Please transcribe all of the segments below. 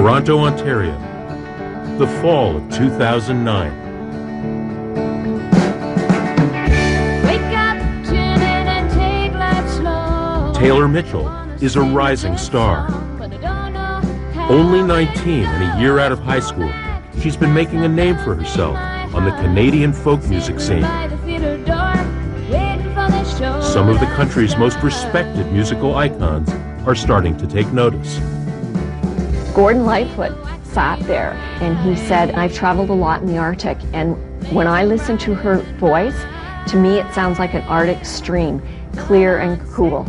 Toronto, Ontario, the fall of 2009. Taylor Mitchell is a rising star. Only 19 and a year out of high school, she's been making a name for herself on the Canadian folk music scene. Some of the country's most respected musical icons are starting to take notice. Gordon Lightfoot sat there and he said, I've traveled a lot in the Arctic, and when I listen to her voice, to me it sounds like an Arctic stream, clear and cool.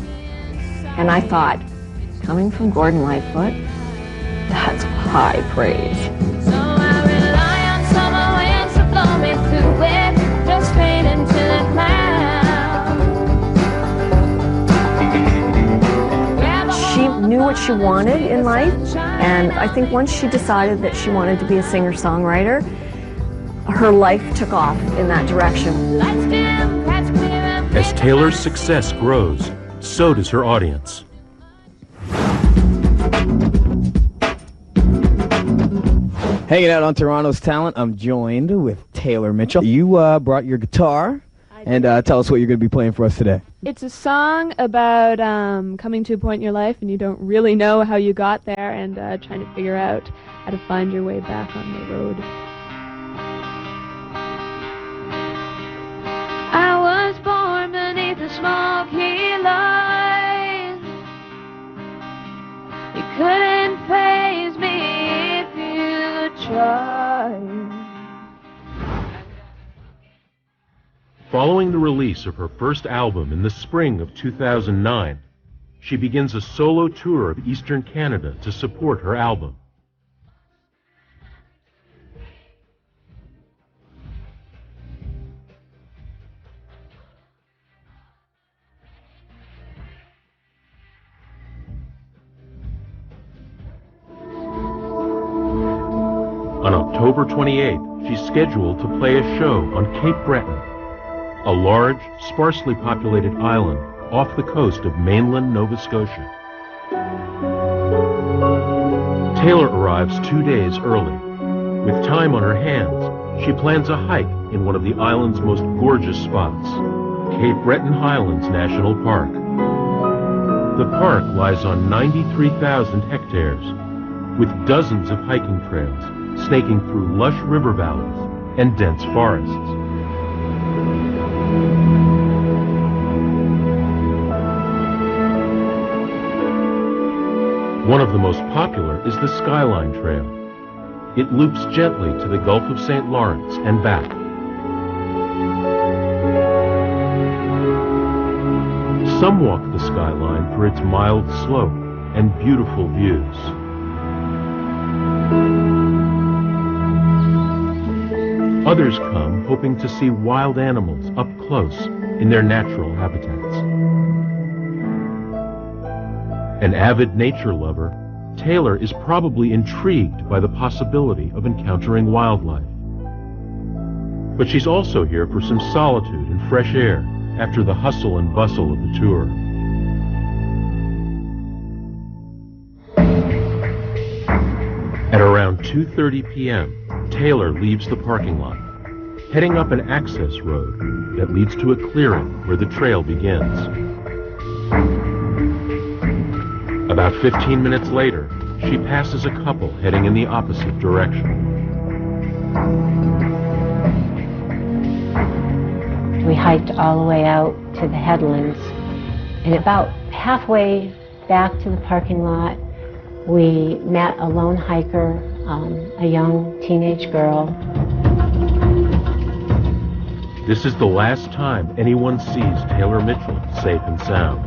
And I thought, coming from Gordon Lightfoot, that's high praise. So I rely on summer winds to blow me through it, just straight into the clouds. She knew what she wanted in life, and I think once she decided that she wanted to be a singer-songwriter, her life took off in that direction. As Taylor's success grows, so does her audience. Hanging out on Toronto's Talent, I'm joined with Taylor Mitchell. You brought your guitar, and tell us what you're going to be playing for us today. It's a song about coming to a point in your life and you don't really know how you got there, and trying to figure out how to find your way back on the road. I was born beneath a smoky line. You couldn't faze me if you tried. Following the release of her first album in the spring of 2009, she begins a solo tour of Eastern Canada to support her album. On October 28th, she's scheduled to play a show on Cape Breton, a large, sparsely populated island off the coast of mainland Nova Scotia. Taylor arrives 2 days early. With time on her hands, she plans a hike in one of the island's most gorgeous spots, Cape Breton Highlands National Park. The park lies on 93,000 hectares, with dozens of hiking trails snaking through lush river valleys and dense forests. One of the most popular is the Skyline Trail. It loops gently to the Gulf of St. Lawrence and back. Some walk the skyline for its mild slope and beautiful views. Others come hoping to see wild animals up close in their natural habitats. An avid nature lover, Taylor is probably intrigued by the possibility of encountering wildlife. But she's also here for some solitude and fresh air after the hustle and bustle of the tour. At around 2:30 p.m., Taylor leaves the parking lot, heading up an access road that leads to a clearing where the trail begins. About 15 minutes later, she passes a couple heading in the opposite direction. We hiked all the way out to the headlands, and about halfway back to the parking lot, we met a lone hiker, a young teenage girl. This is the last time anyone sees Taylor Mitchell safe and sound.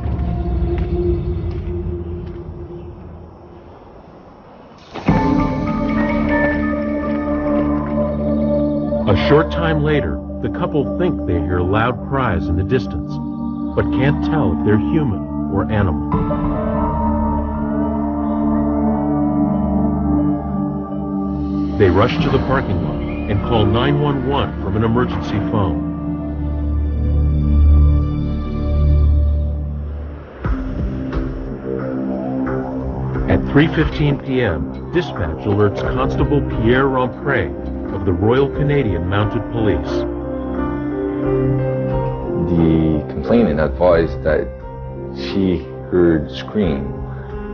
A short time later, the couple think they hear loud cries in the distance, but can't tell if they're human or animal. They rush to the parking lot and call 911 from an emergency phone. At 3:15 p.m., dispatch alerts Constable Pierre Rompré of the Royal Canadian Mounted Police. The complainant advised that she heard scream,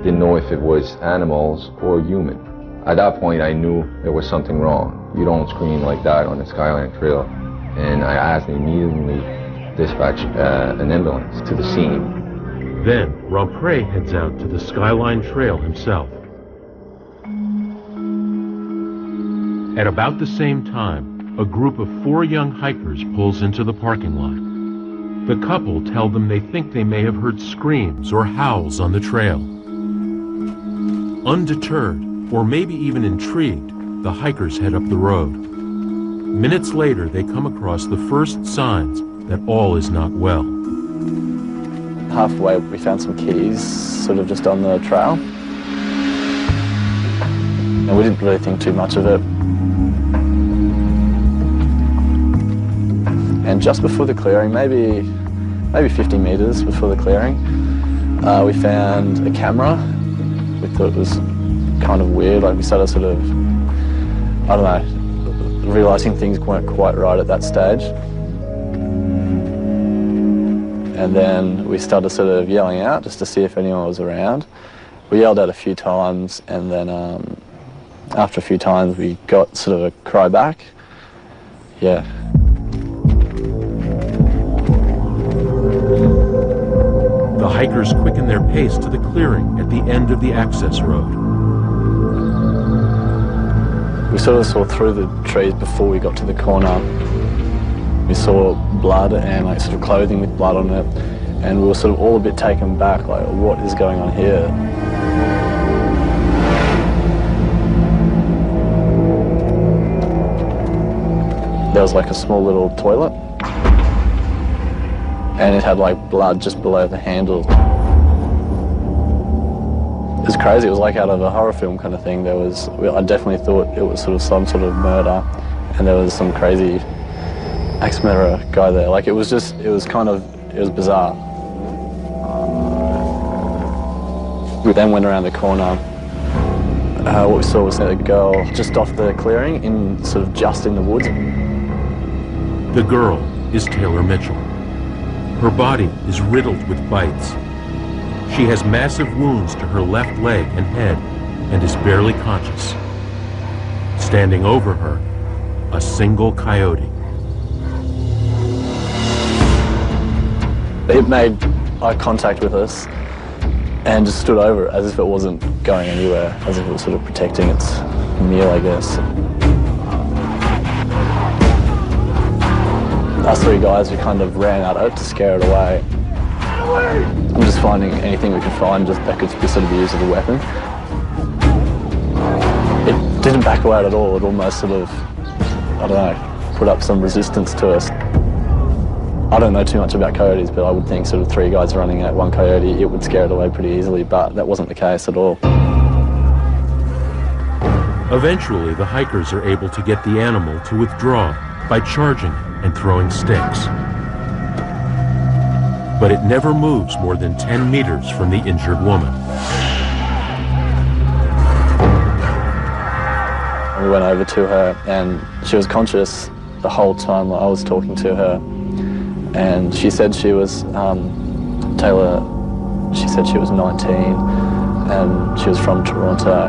didn't know if it was animals or human. At that point, I knew there was something wrong. You don't scream like that on the Skyline Trail. And I asked immediately dispatch an ambulance to the scene. Then, Rompré heads out to the Skyline Trail himself. At about the same time, a group of 4 young hikers pulls into the parking lot. The couple tell them they think they may have heard screams or howls on the trail. Undeterred, or maybe even intrigued, the hikers head up the road. Minutes later, they come across the first signs that all is not well. Halfway, we found some keys, sort of just on the trail. And we didn't really think too much of it. And just before the clearing, maybe 50 meters before the clearing, we found a camera. We thought it was kind of weird, like we started sort of, I don't know, realizing things weren't quite right at that stage. And then we started sort of yelling out just to see if anyone was around. We yelled out a few times, and then after a few times we got sort of a cry back. Yeah. The hikers quicken their pace to the clearing at the end of the access road. We sort of saw through the trees before we got to the corner. We saw blood and like sort of clothing with blood on it, and we were sort of all a bit taken back, like what is going on here? There was like a small little toilet, and it had like blood just below the handle. It was crazy. It was like out of a horror film kind of thing. I definitely thought it was sort of some sort of murder, and there was some crazy axe murderer guy there. Like it was bizarre. We then went around the corner. What we saw was a girl just off the clearing, just in the woods. The girl is Taylor Mitchell. Her body is riddled with bites. She has massive wounds to her left leg and head and is barely conscious. Standing over her, a single coyote. It made eye contact with us and just stood over it as if it wasn't going anywhere, as if it was sort of protecting its meal, I guess. Us 3 guys, we kind of ran at it to scare it away. I'm just finding anything we could find that could be sort of used as a weapon. It didn't back away at all. It almost sort of, I don't know, put up some resistance to us. I don't know too much about coyotes, but I would think sort of 3 guys running at one coyote, it would scare it away pretty easily, but that wasn't the case at all. Eventually, the hikers are able to get the animal to withdraw by charging and throwing sticks. But it never moves more than 10 meters from the injured woman. We went over to her, and she was conscious the whole time I was talking to her. And she said she was, Taylor, she said she was 19 and she was from Toronto.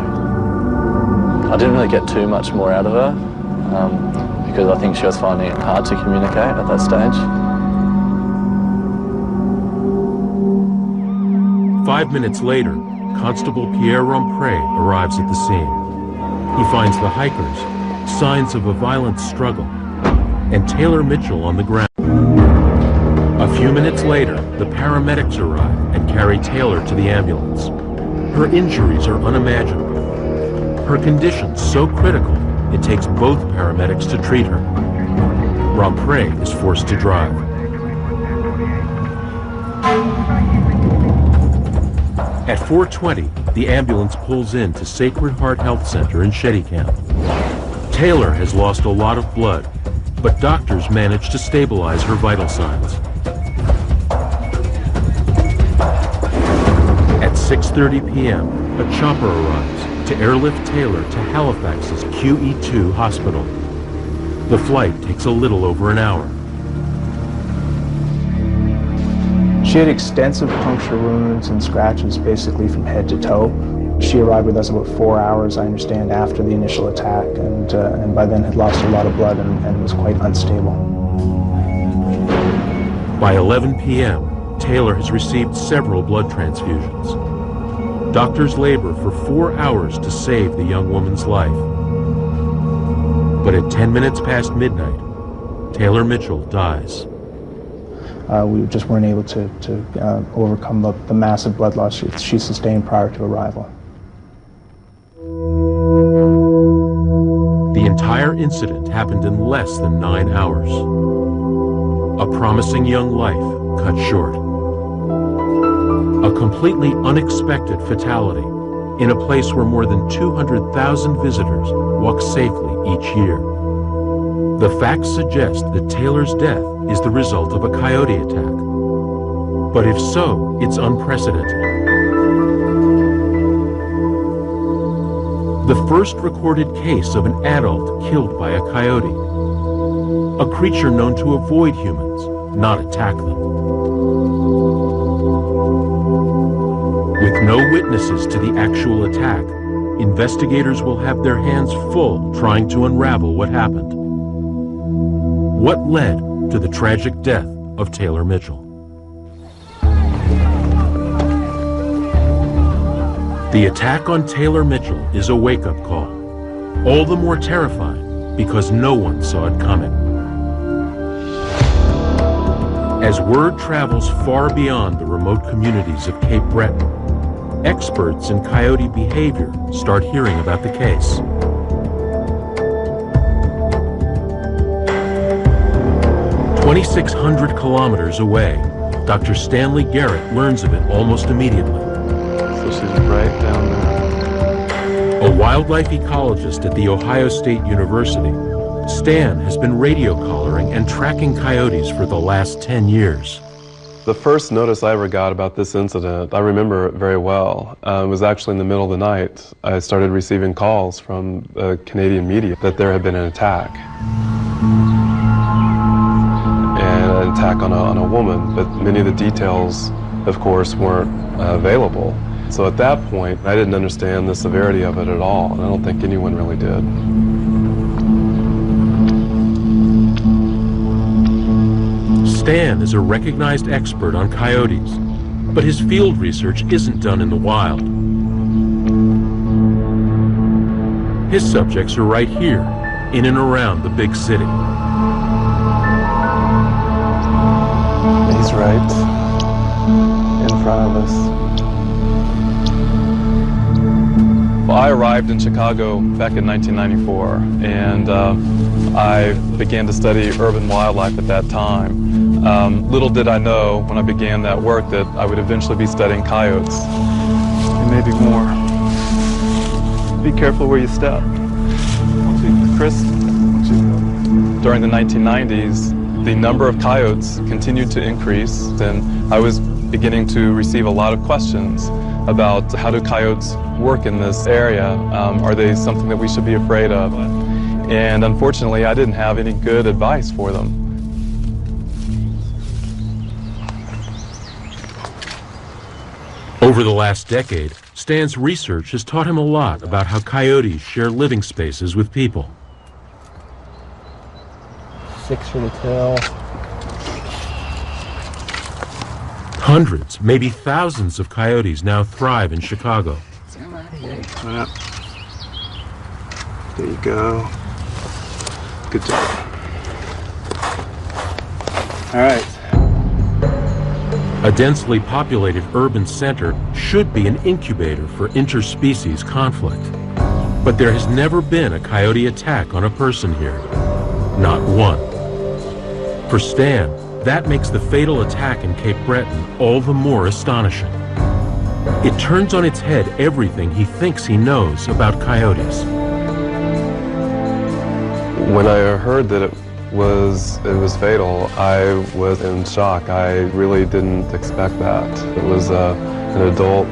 I didn't really get too much more out of her because I think she was finding it hard to communicate at that stage. 5 minutes later, Constable Pierre Rompré arrives at the scene. He finds the hikers, signs of a violent struggle, and Taylor Mitchell on the ground. A few minutes later, the paramedics arrive and carry Taylor to the ambulance. Her injuries are unimaginable. Her condition so critical, it takes both paramedics to treat her. Rompré is forced to drive. At 4:20, the ambulance pulls in to Sacred Heart Health Center in Shettycamp. Taylor has lost a lot of blood, but doctors manage to stabilize her vital signs. At 6:30, 6:30 p.m., a chopper arrives to airlift Taylor to Halifax's QE2 hospital. The flight takes a little over an hour. She had extensive puncture wounds and scratches basically from head to toe. She arrived with us about 4 hours, I understand, after the initial attack, and by then had lost a lot of blood and was quite unstable. By 11 p.m., Taylor has received several blood transfusions. Doctors labor for 4 hours to save the young woman's life. But at 10 minutes past midnight, Taylor Mitchell dies. We just weren't able to overcome the massive blood loss she sustained prior to arrival. The entire incident happened in less than 9 hours. A promising young life cut short. A completely unexpected fatality in a place where more than 200,000 visitors walk safely each year. The facts suggest that Taylor's death is the result of a coyote attack. But if so, it's unprecedented. The first recorded case of an adult killed by a coyote, a creature known to avoid humans, not attack them. With no witnesses to the actual attack, investigators will have their hands full trying to unravel what happened. What led to the tragic death of Taylor Mitchell? The attack on Taylor Mitchell is a wake-up call, all the more terrifying because no one saw it coming. As word travels far beyond the remote communities of Cape Breton, experts in coyote behavior start hearing about the case. 2,600 kilometers away, Dr. Stanley Garrett learns of it almost immediately. So she's right down there. A wildlife ecologist at The Ohio State University, Stan has been radio collaring and tracking coyotes for the last 10 years. The first notice I ever got about this incident, I remember it very well. It was actually in the middle of the night. I started receiving calls from Canadian media that there had been an attack. And an attack on a woman, but many of the details, of course, weren't available. So at that point, I didn't understand the severity of it at all, and I don't think anyone really did. Stan is a recognized expert on coyotes, but his field research isn't done in the wild. His subjects are right here, in and around the big city. He's right in front of us. Well, I arrived in Chicago back in 1994, and I began to study urban wildlife at that time. Little did I know when I began that work that I would eventually be studying coyotes. And maybe more. Be careful where you step. Chris, during the 1990s, the number of coyotes continued to increase, and I was beginning to receive a lot of questions about how do coyotes work in this area. Are they something that we should be afraid of? And unfortunately, I didn't have any good advice for them. Over the last decade, Stan's research has taught him a lot about how coyotes share living spaces with people. 6 for the tail. Hundreds, maybe thousands of coyotes now thrive in Chicago. There you go. Good job. All right. A densely populated urban center should be an incubator for interspecies conflict. But there has never been a coyote attack on a person here. Not one. For Stan, that makes the fatal attack in Cape Breton all the more astonishing. It turns on its head everything he thinks he knows about coyotes. When I heard that it was fatal, I was in shock. I really didn't expect that. It was an adult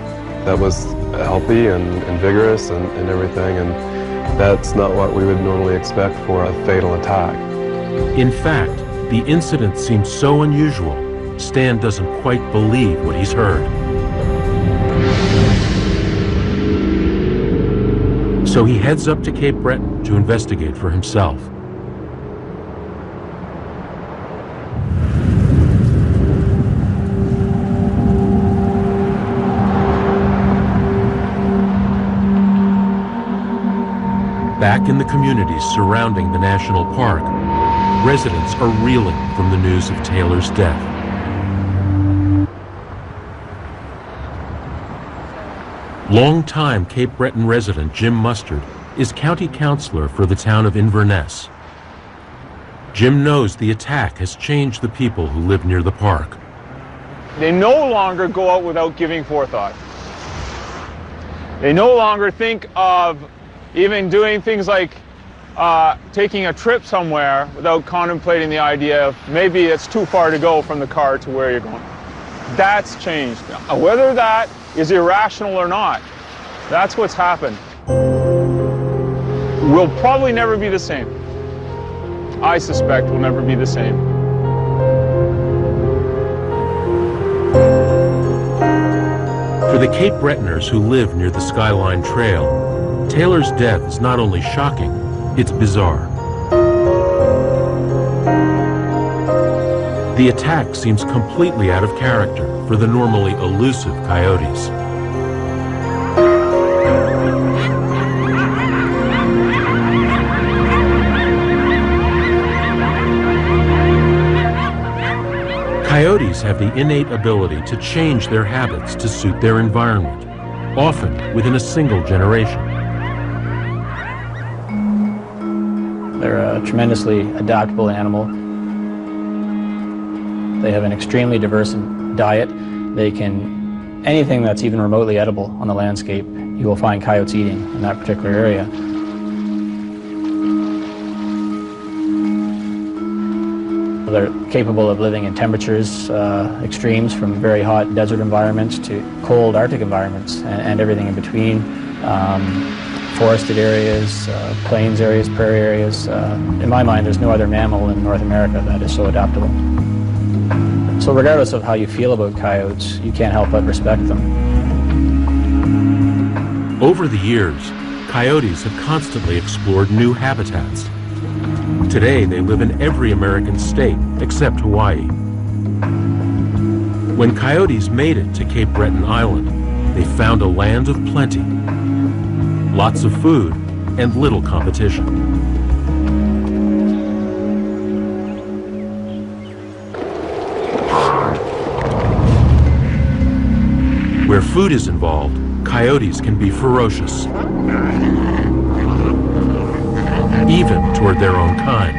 that was healthy and vigorous and everything, and that's not what we would normally expect for a fatal attack. In fact, the incident seems so unusual, Stan doesn't quite believe what he's heard. So he heads up to Cape Breton to investigate for himself. Back in the communities surrounding the national park, residents are reeling from the news of Taylor's death. Long-time Cape Breton resident Jim Mustard is county councilor for the town of Inverness. Jim knows the attack has changed the people who live near the park. They no longer go out without giving forethought. They no longer think of even doing things like taking a trip somewhere without contemplating the idea of maybe it's too far to go from the car to where you're going. That's changed. Whether that is irrational or not, that's what's happened. We'll probably never be the same. I suspect we'll never be the same. For the Cape Bretoners who live near the Skyline Trail, Taylor's death is not only shocking, it's bizarre. The attack seems completely out of character for the normally elusive coyotes. Coyotes have the innate ability to change their habits to suit their environment, often within a single generation. They're a tremendously adaptable animal. They have an extremely diverse diet. They can, anything that's even remotely edible on the landscape, you will find coyotes eating in that particular area. They're capable of living in temperatures, extremes from very hot desert environments to cold Arctic environments and everything in between. Forested areas, plains areas, prairie areas. In my mind, there's no other mammal in North America that is so adaptable. So regardless of how you feel about coyotes, you can't help but respect them. Over the years, coyotes have constantly explored new habitats. Today, they live in every American state except Hawaii. When coyotes made it to Cape Breton Island, they found a land of plenty, lots of food, and little competition. Where food is involved, coyotes can be ferocious, even toward their own kind.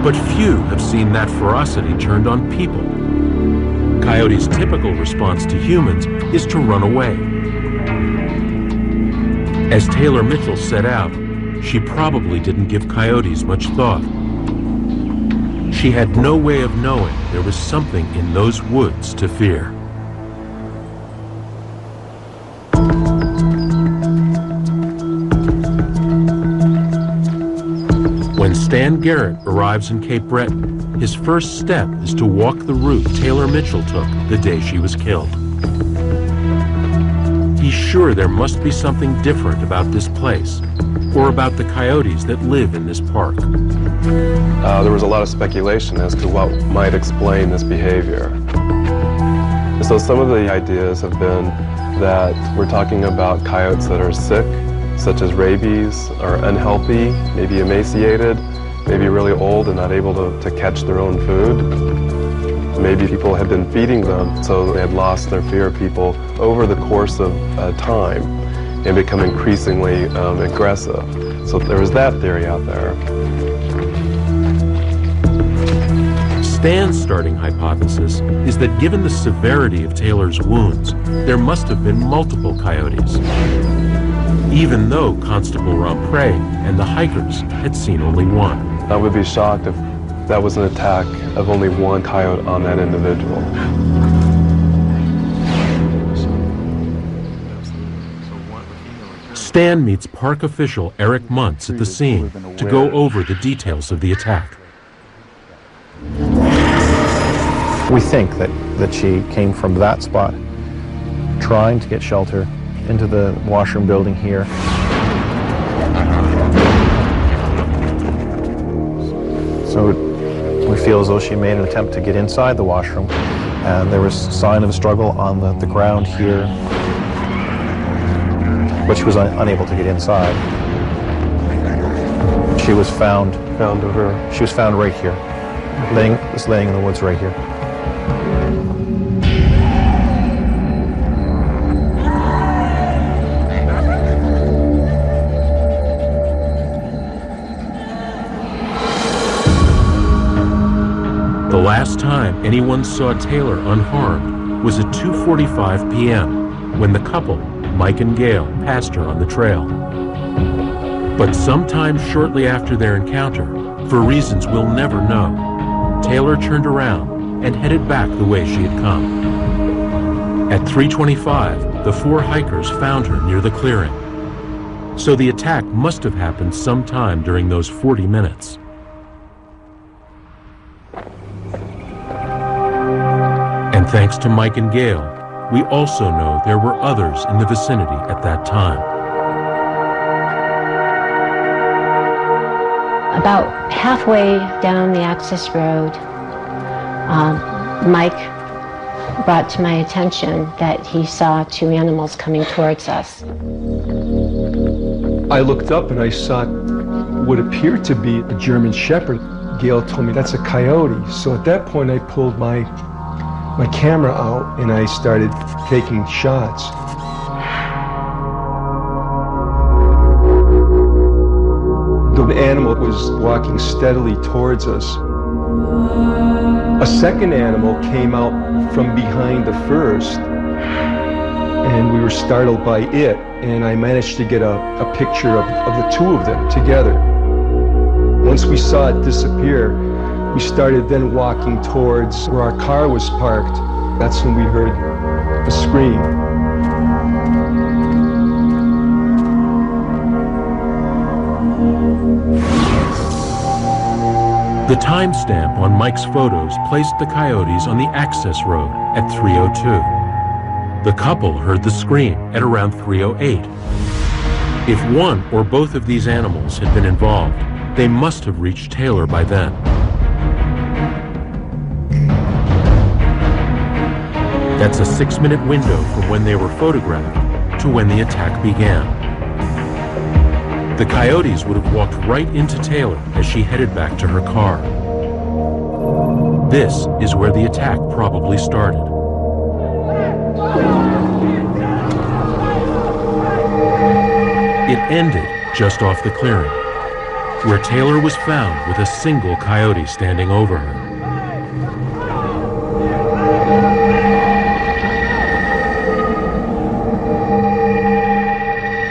But few have seen that ferocity turned on people. Coyotes' typical response to humans is to run away. As Taylor Mitchell set out, she probably didn't give coyotes much thought. She had no way of knowing there was something in those woods to fear. When Stan Garrett arrives in Cape Breton, his first step is to walk the route Taylor Mitchell took the day she was killed. He's sure there must be something different about this place, or about the coyotes that live in this park. There was a lot of speculation as to what might explain this behavior. So some of the ideas have been that we're talking about coyotes that are sick, such as rabies, or unhealthy, maybe emaciated, maybe really old and not able to catch their own food. Maybe people had been feeding them, so they had lost their fear of people over the course of time and become increasingly aggressive. So there was that theory out there. Stan's starting hypothesis is that given the severity of Taylor's wounds, there must have been multiple coyotes. even though Constable Rampre and the hikers had seen only one. I would be shocked if that was an attack of only one coyote on that individual. Stan meets park official Eric Muntz at the scene to go over the details of the attack. We think that she came from that spot, trying to get shelter into the washroom building here. So we feel as though she made an attempt to get inside the washroom, and there was a sign of a struggle on the ground here, but she was unable to get inside. She was found right here, laying in the woods right here. The last time anyone saw Taylor unharmed was at 2:45 p.m. when the couple, Mike and Gail, passed her on the trail. But sometime shortly after their encounter, for reasons we'll never know, Taylor turned around and headed back the way she had come. At 3:25, the four hikers found her near the clearing. So the attack must have happened sometime during those 40 minutes. And thanks to Mike and Gail, we also know there were others in the vicinity at that time. About halfway down the access road, Mike brought to my attention that he saw two animals coming towards us. I looked up and I saw what appeared to be a German Shepherd. Gail told me that's a coyote. So at that point I pulled my camera out and I started taking shots. The animal was walking steadily towards us. A second animal came out from behind the first, and we were startled by it, and I managed to get a picture of the two of them together. Once we saw it disappear, we started then walking towards where our car was parked. That's when we heard a scream. The timestamp on Mike's photos placed the coyotes on the access road at 3:02. The couple heard the scream at around 3:08. If one or both of these animals had been involved, they must have reached Taylor by then. That's a 6-minute window from when they were photographed to when the attack began. The coyotes would have walked right into Taylor as she headed back to her car. This is where the attack probably started. It ended just off the clearing, where Taylor was found with a single coyote standing over her.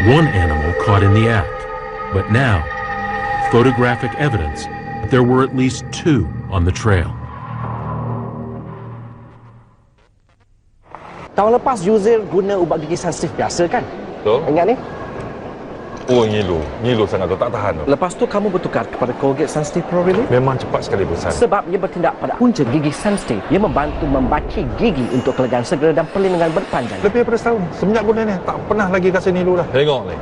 One animal caught in the act, but now, photographic evidence that there were at least two on the trail. Tahun lepas user guna ubat gigi sensitif biasa kan? Betul. Ingat ni? Oh, ngilu sangat tu, tak tahan tu. Lepas tu kamu bertukar kepada Colgate Sensitive Pro Relief? Memang cepat sekali bosan. Sebab ia bertindak pada punca gigi sensitif. Ia membantu membaki gigi untuk kelegaan segera dan perlindungan berpanjang. Lebih daripada setahun, semenjak guna ni, tak pernah lagi kasih nilu dah. Tengok ni.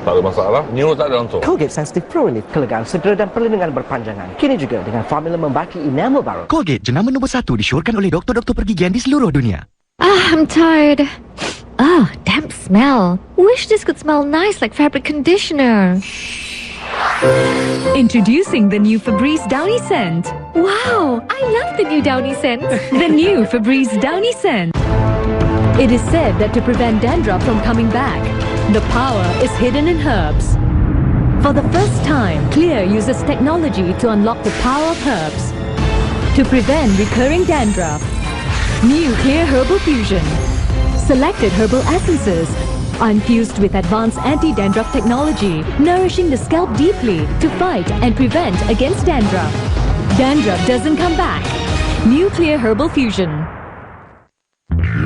Tak ada masalah, nilu tak ada langsung. Colgate Sensitive Pro Relief, kelegaan segera dan perlindungan berpanjangan. Kini juga dengan formula membaki enamel baru. Colgate, jenama nombor 1 disyorkan oleh doktor-doktor pergigian di seluruh dunia. I'm tired. Damp smell. Wish this could smell nice like fabric conditioner. Introducing the new Febreze Downy Scent. Wow, I love the new Downy scent. The new Febreze Downy Scent. It is said that to prevent dandruff from coming back, the power is hidden in herbs. For the first time, Clear uses technology to unlock the power of herbs to prevent recurring dandruff. New Clear Herbal Fusion. Selected herbal essences, are infused with advanced anti-dandruff technology, nourishing the scalp deeply to fight and prevent against dandruff. Dandruff doesn't come back. New Clear Herbal Fusion.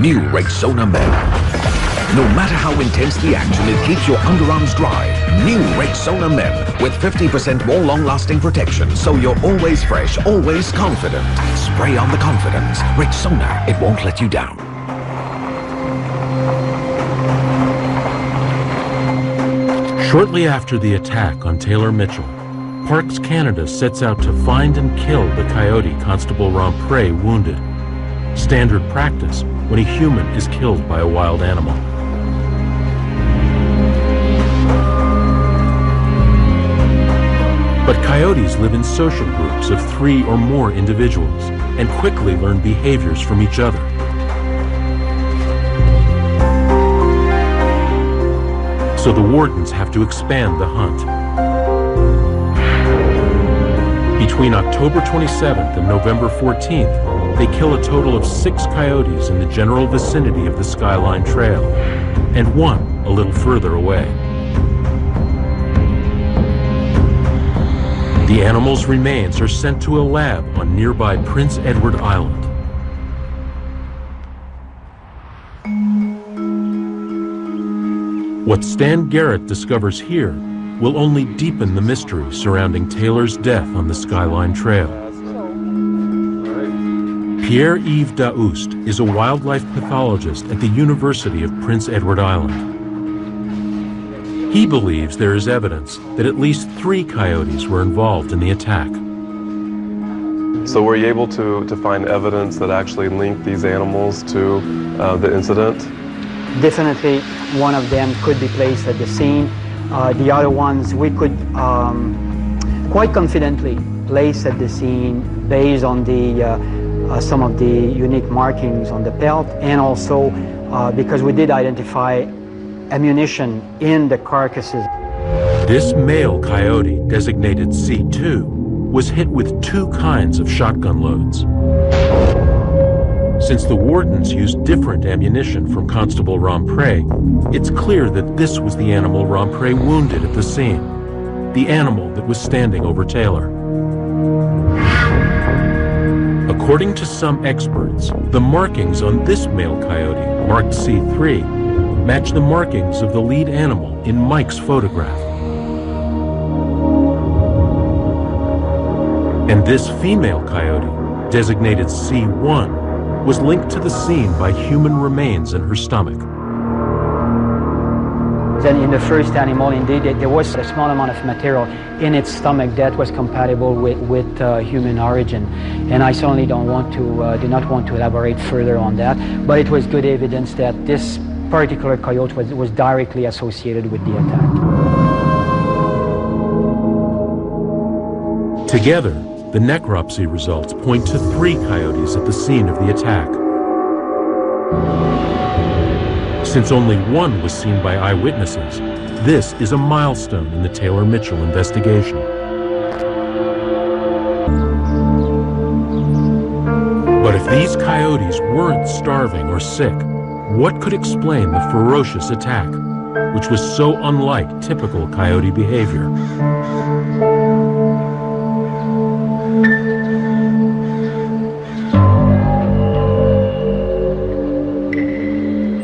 New Rexona Men. No matter how intense the action, it keeps your underarms dry. New Rexona Men with 50% more long-lasting protection, so you're always fresh, always confident. Spray on the confidence. Rexona, it won't let you down. Shortly after the attack on Taylor Mitchell, Parks Canada sets out to find and kill the coyote Constable Romprey wounded. Standard practice when a human is killed by a wild animal. But coyotes live in social groups of 3 or more individuals and quickly learn behaviors from each other. So the wardens have to expand the hunt. Between October 27th and November 14th, they kill a total of 6 coyotes in the general vicinity of the Skyline Trail, and 1 a little further away. The animal's remains are sent to a lab on nearby Prince Edward Island. What Stan Garrett discovers here will only deepen the mystery surrounding Taylor's death on the Skyline Trail. Pierre-Yves Daoust is a wildlife pathologist at the University of Prince Edward Island. He believes there is evidence that at least 3 coyotes were involved in the attack. So were you able to find evidence that actually linked these animals to the incident? Definitely one of them could be placed at the scene. The other ones we could quite confidently place at the scene based on the some of the unique markings on the pelt, and also because we did identify ammunition in the carcasses. This male coyote, designated C2, was hit with 2 kinds of shotgun loads. Since the wardens used different ammunition from Constable Romprey, it's clear that this was the animal Romprey wounded at the scene, the animal that was standing over Taylor. According to some experts, the markings on this male coyote, marked C3, match the markings of the lead animal in Mike's photograph. And this female coyote, designated C1, was linked to the scene by human remains in her stomach. Then in the first animal, indeed, there was a small amount of material in its stomach that was compatible with human origin. And I certainly do not want to elaborate further on that, but it was good evidence that this particular coyote was directly associated with the attack. Together, the necropsy results point to 3 coyotes at the scene of the attack. Since only 1 was seen by eyewitnesses, this is a milestone in the Taylor Mitchell investigation. But if these coyotes weren't starving or sick, what could explain the ferocious attack, which was so unlike typical coyote behavior?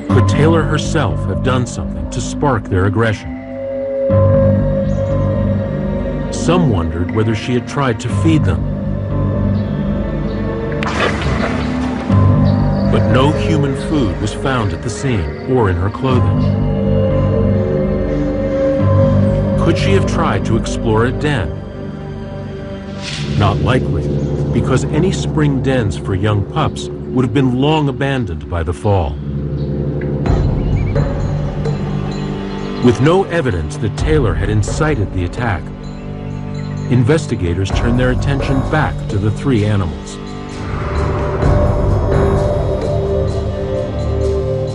Could Taylor herself have done something to spark their aggression? Some wondered whether she had tried to feed them. But no human food was found at the scene or in her clothing. Could she have tried to explore a den? Not likely, because any spring dens for young pups would have been long abandoned by the fall. With no evidence that Taylor had incited the attack, investigators turned their attention back to the 3 animals.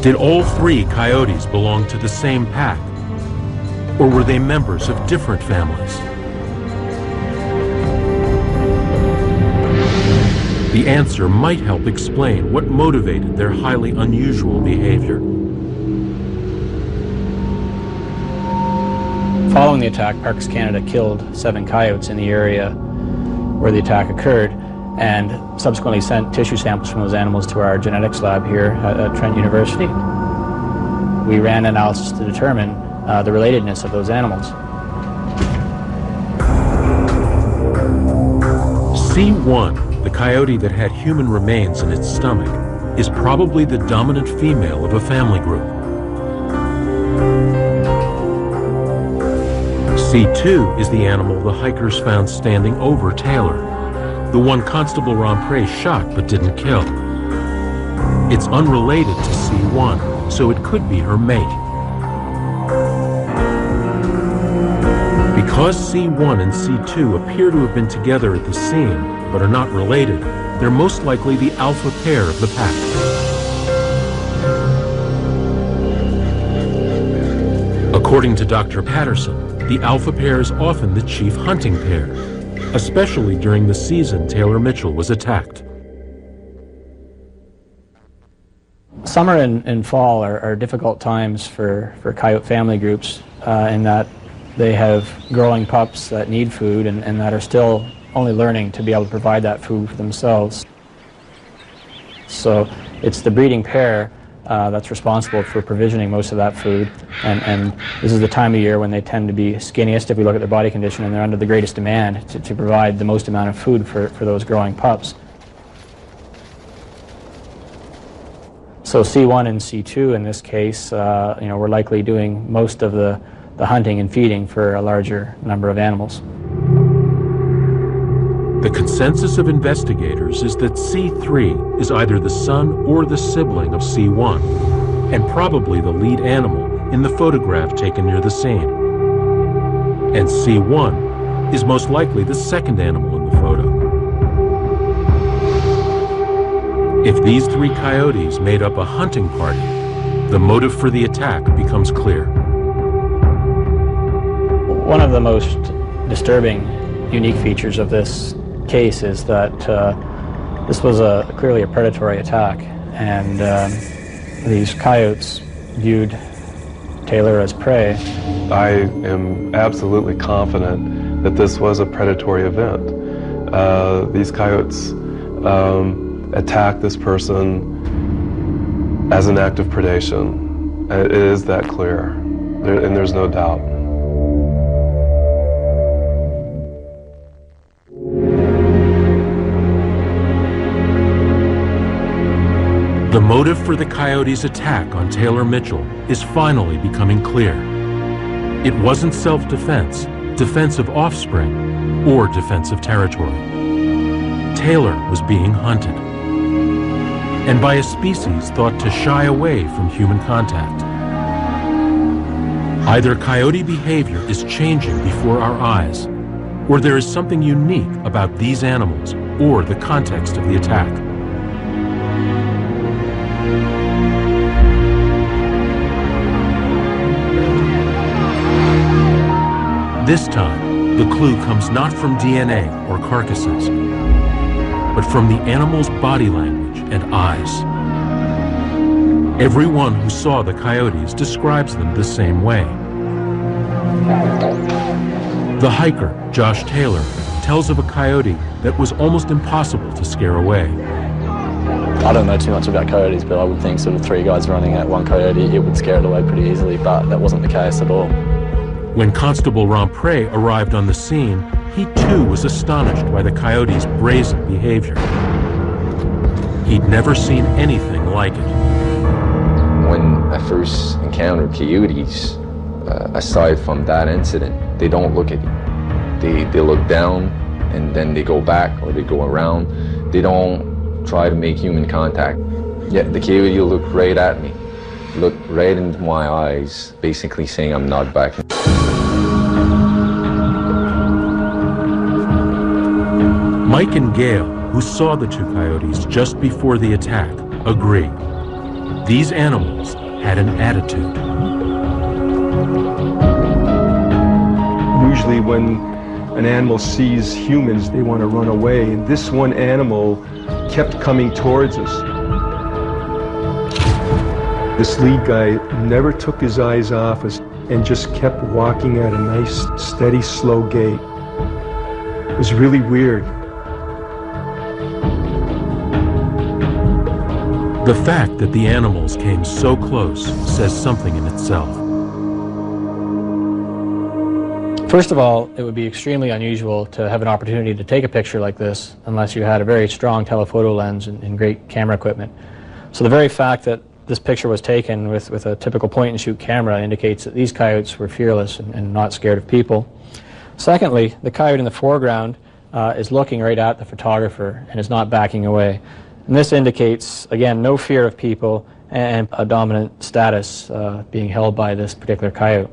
Did all 3 coyotes belong to the same pack, or were they members of different families? The answer might help explain what motivated their highly unusual behavior. Following the attack, Parks Canada killed 7 coyotes in the area where the attack occurred, and subsequently sent tissue samples from those animals to our genetics lab here at Trent University. We ran analysis to determine the relatedness of those animals. C1, the coyote that had human remains in its stomach, is probably the dominant female of a family group. C2 is the animal the hikers found standing over Taylor, the one Constable Romprey shot but didn't kill. It's unrelated to C1, so it could be her mate. Because C1 and C2 appear to have been together at the scene, but are not related, they're most likely the alpha pair of the pack. According to Dr. Patterson, the alpha pair is often the chief hunting pair, especially during the season Taylor Mitchell was attacked. Summer and fall are difficult times for coyote family groups in that they have growing pups that need food and that are still only learning to be able to provide that food for themselves. So it's the breeding pair that's responsible for provisioning most of that food, and this is the time of year when they tend to be skinniest if we look at their body condition, and they're under the greatest demand to provide the most amount of food for those growing pups. So C1 and C2 in this case, we're likely doing most of the hunting and feeding for a larger number of animals. The consensus of investigators is that C3 is either the son or the sibling of C1, and probably the lead animal in the photograph taken near the scene. And C1 is most likely the second animal in the photo. If these 3 coyotes made up a hunting party, the motive for the attack becomes clear. One of the most disturbing, unique features of this case is that this was clearly a predatory attack, and these coyotes viewed Taylor as prey. I am absolutely confident that this was a predatory event. These coyotes attacked this person as an act of predation. It is that clear, and there's no doubt. The motive for the coyotes' attack on Taylor Mitchell is finally becoming clear. It wasn't self-defense, defense of offspring, or defense of territory. Taylor was being hunted, and by a species thought to shy away from human contact. Either coyote behavior is changing before our eyes, or there is something unique about these animals or the context of the attack. This time, the clue comes not from DNA or carcasses, but from the animal's body language and eyes. Everyone who saw the coyotes describes them the same way. The hiker, Josh Taylor, tells of a coyote that was almost impossible to scare away. I don't know too much about coyotes, but I would think sort of 3 guys running at one coyote, it would scare it away pretty easily, but that wasn't the case at all. When Constable Romprey arrived on the scene, he too was astonished by the coyote's brazen behavior. He'd never seen anything like it. When I first encountered coyotes, aside from that incident, they don't look at you. They look down and then they go back or they go around. They don't try to make human contact. Yet the coyote looked right at me, looked right into my eyes, basically saying I'm not back. Mike and Gail, who saw the 2 coyotes just before the attack, agree. These animals had an attitude. Usually when an animal sees humans, they want to run away. And this one animal kept coming towards us. This lead guy never took his eyes off us and just kept walking at a nice, steady, slow gait. It was really weird. The fact that the animals came so close says something in itself. First of all, it would be extremely unusual to have an opportunity to take a picture like this unless you had a very strong telephoto lens and great camera equipment. So the very fact that this picture was taken with a typical point-and-shoot camera indicates that these coyotes were fearless and not scared of people. Secondly, the coyote in the foreground is looking right at the photographer and is not backing away. And this indicates, again, no fear of people and a dominant status being held by this particular coyote.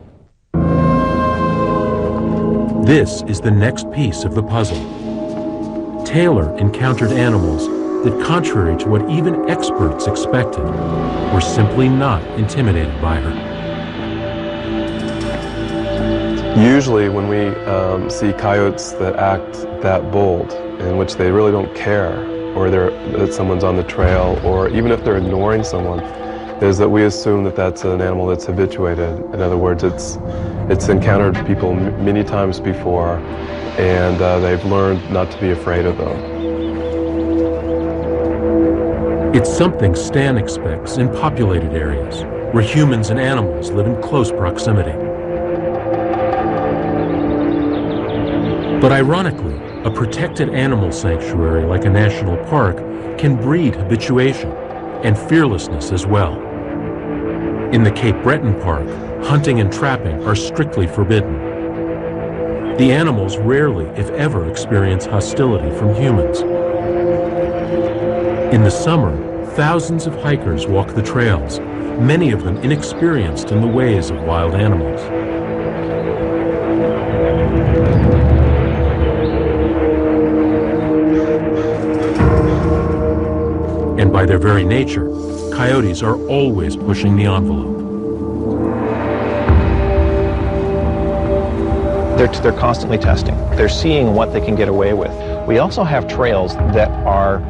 This is the next piece of the puzzle. Taylor encountered animals that, contrary to what even experts expected, were simply not intimidated by her. Usually when we see coyotes that act that bold, in which they really don't care, or that someone's on the trail, or even if they're ignoring someone, is that we assume that that's an animal that's habituated. In other words, it's encountered people many times before, and they've learned not to be afraid of them. It's something Stan expects in populated areas, where humans and animals live in close proximity. But ironically, a protected animal sanctuary like a national park can breed habituation and fearlessness as well. In the Cape Breton Park, hunting and trapping are strictly forbidden. The animals rarely, if ever, experience hostility from humans. In the summer, thousands of hikers walk the trails, many of them inexperienced in the ways of wild animals. And by their very nature, coyotes are always pushing the envelope. They're constantly testing. They're seeing what they can get away with. We also have trails that are,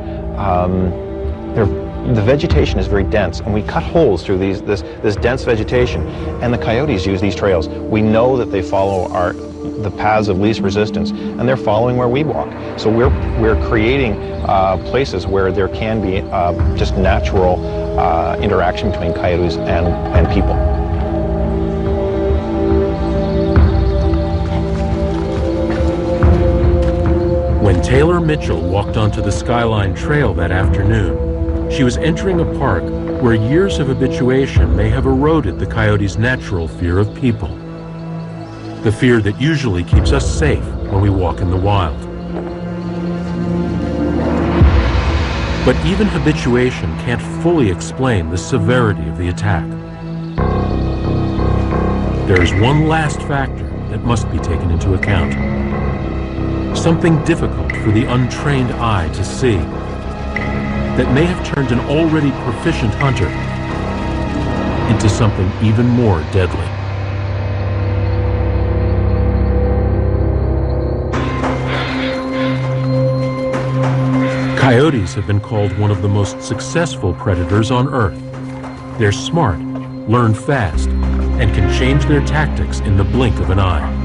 the vegetation is very dense, and we cut holes through this dense vegetation, and the coyotes use these trails. We know that they follow the paths of least resistance, and they're following where we walk. So we're creating places where there can be just natural interaction between coyotes and people. When Taylor Mitchell walked onto the Skyline Trail that afternoon, she was entering a park where years of habituation may have eroded the coyote's natural fear of people. The fear that usually keeps us safe when we walk in the wild. But even habituation can't fully explain the severity of the attack. There is one last factor that must be taken into account. Something difficult for the untrained eye to see, that may have turned an already proficient hunter into something even more deadly. Coyotes have been called one of the most successful predators on Earth. They're smart, learn fast, and can change their tactics in the blink of an eye.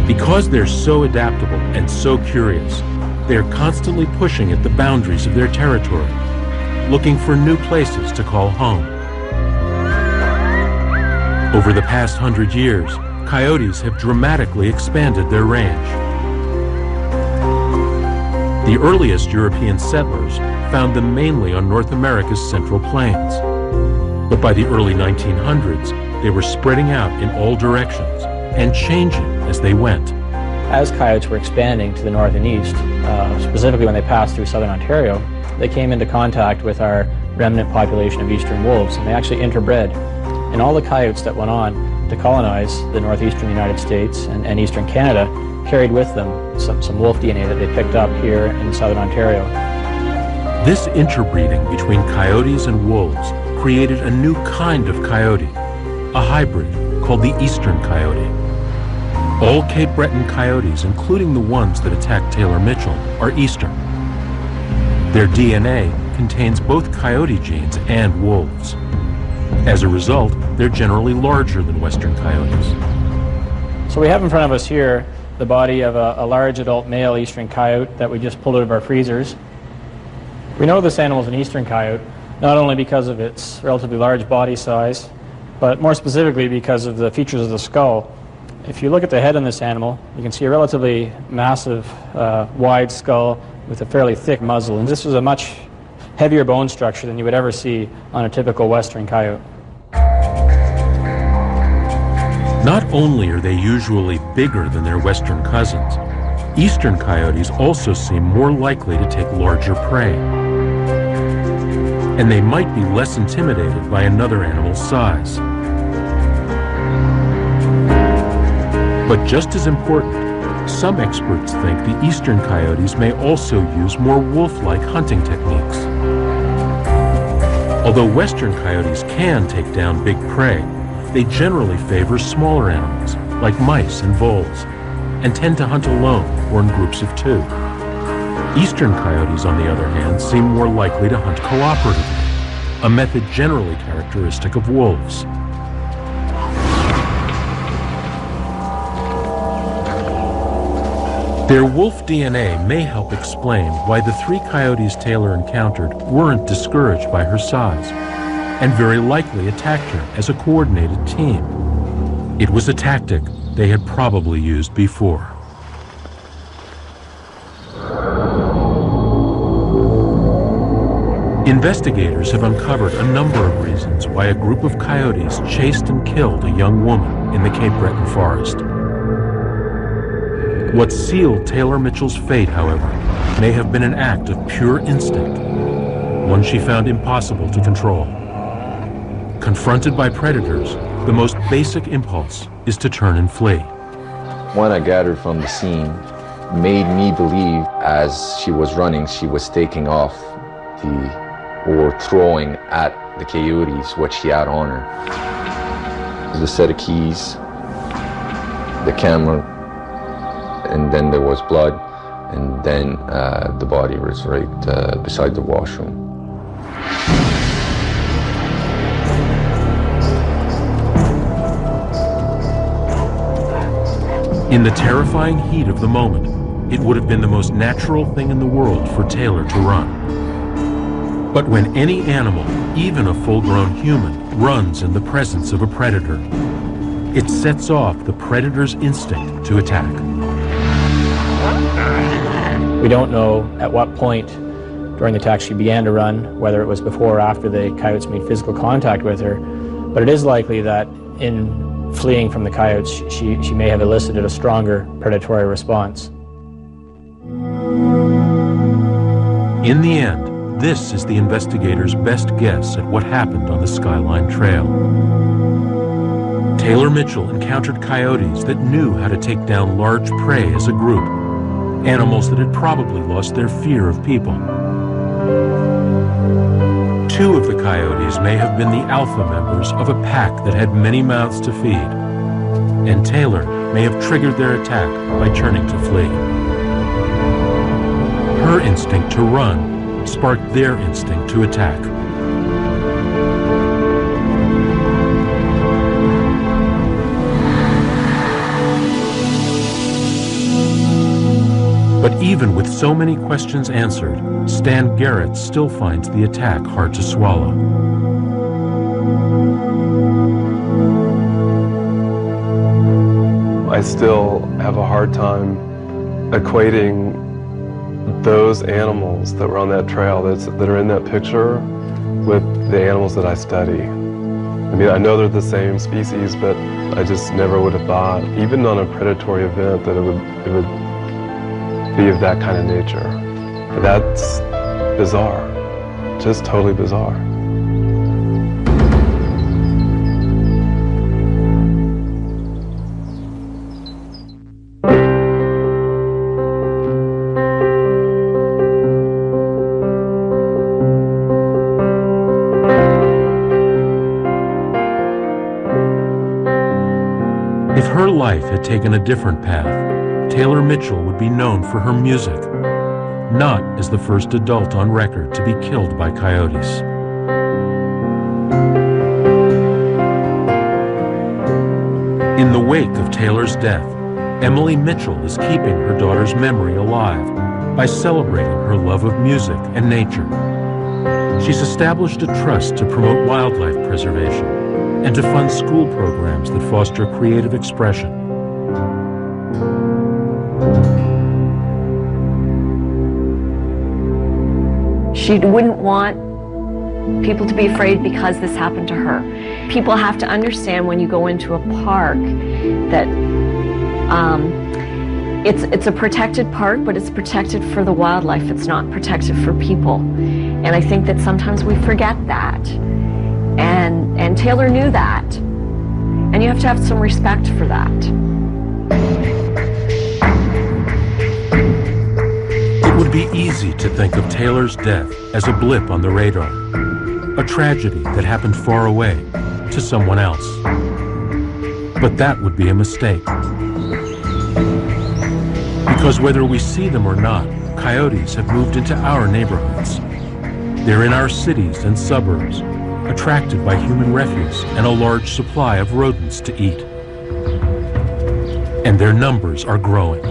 Because they're so adaptable and so curious, they're constantly pushing at the boundaries of their territory, looking for new places to call home. Over the past 100 years, coyotes have dramatically expanded their range. The earliest European settlers found them mainly on North America's Central Plains. But by the early 1900s, they were spreading out in all directions and changing as they went. As coyotes were expanding to the north and east, specifically when they passed through southern Ontario, they came into contact with our remnant population of eastern wolves, and they actually interbred. And all the coyotes that went on to colonize the northeastern United States and eastern Canada carried with them some wolf DNA that they picked up here in southern Ontario. This interbreeding between coyotes and wolves created a new kind of coyote, a hybrid called the eastern coyote. All Cape Breton coyotes, including the ones that attacked Taylor Mitchell, are eastern. Their DNA contains both coyote genes and wolves. As a result, they're generally larger than western coyotes. So we have in front of us here the body of a large adult male eastern coyote that we just pulled out of our freezers. We know this animal is an eastern coyote, not only because of its relatively large body size, but more specifically because of the features of the skull. If you look at the head on this animal, you can see a relatively massive, wide skull with a fairly thick muzzle, and this is a much heavier bone structure than you would ever see on a typical western coyote. Not only are they usually bigger than their western cousins, eastern coyotes also seem more likely to take larger prey. And they might be less intimidated by another animal's size. But just as important, some experts think the eastern coyotes may also use more wolf-like hunting techniques. Although western coyotes can take down big prey, they generally favor smaller animals, like mice and voles, and tend to hunt alone or in groups of two. Eastern coyotes, on the other hand, seem more likely to hunt cooperatively, a method generally characteristic of wolves. Their wolf DNA may help explain why the 3 coyotes Taylor encountered weren't discouraged by her size, and very likely attacked her as a coordinated team. It was a tactic they had probably used before. Investigators have uncovered a number of reasons why a group of coyotes chased and killed a young woman in the Cape Breton forest. What sealed Taylor Mitchell's fate, however, may have been an act of pure instinct, one she found impossible to control. Confronted by predators, the most basic impulse is to turn and flee. What I gathered from the scene made me believe as she was running, she was taking off or throwing at the coyotes what she had on her. The set of keys, the camera, and then there was blood, and then the body was right beside the washroom. In the terrifying heat of the moment, it would have been the most natural thing in the world for Taylor to run. But when any animal, even a full-grown human, runs in the presence of a predator, it sets off the predator's instinct to attack. We don't know at what point during the attack she began to run, whether it was before or after the coyotes made physical contact with her, but it is likely that in fleeing from the coyotes, she may have elicited a stronger predatory response. In the end, this is the investigators' best guess at what happened on the Skyline Trail. Taylor Mitchell encountered coyotes that knew how to take down large prey as a group, animals that had probably lost their fear of people. 2 of the coyotes may have been the alpha members of a pack that had many mouths to feed, and Taylor may have triggered their attack by turning to flee. Her instinct to run sparked their instinct to attack. But even with so many questions answered, Stan Garrett still finds the attack hard to swallow. I still have a hard time equating those animals that were on that trail that are in that picture with the animals that I study. I mean, I know they're the same species, but I just never would have thought, even on a predatory event, that it would be of that kind of nature. That's bizarre, just totally bizarre. If her life had taken a different path, Taylor Mitchell would be known for her music, not as the first adult on record to be killed by coyotes. In the wake of Taylor's death, Emily Mitchell is keeping her daughter's memory alive by celebrating her love of music and nature. She's established a trust to promote wildlife preservation and to fund school programs that foster creative expression. She wouldn't want people to be afraid because this happened to her. People have to understand when you go into a park that it's a protected park, but it's protected for the wildlife. It's not protected for people. And I think that sometimes we forget that. And Taylor knew that. And you have to have some respect for that. It would be easy to think of Taylor's death as a blip on the radar, a tragedy that happened far away to someone else. But that would be a mistake. Because whether we see them or not, coyotes have moved into our neighborhoods. They're in our cities and suburbs, attracted by human refuse and a large supply of rodents to eat. And their numbers are growing.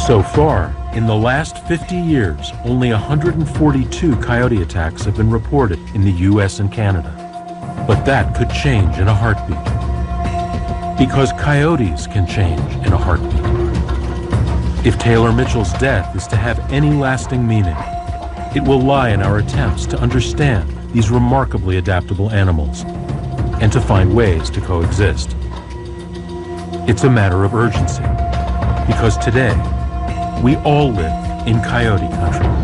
So far, in the last 50 years, only 142 coyote attacks have been reported in the US and Canada. But that could change in a heartbeat. Because coyotes can change in a heartbeat. If Taylor Mitchell's death is to have any lasting meaning, it will lie in our attempts to understand these remarkably adaptable animals and to find ways to coexist. It's a matter of urgency, because today, we all live in coyote country.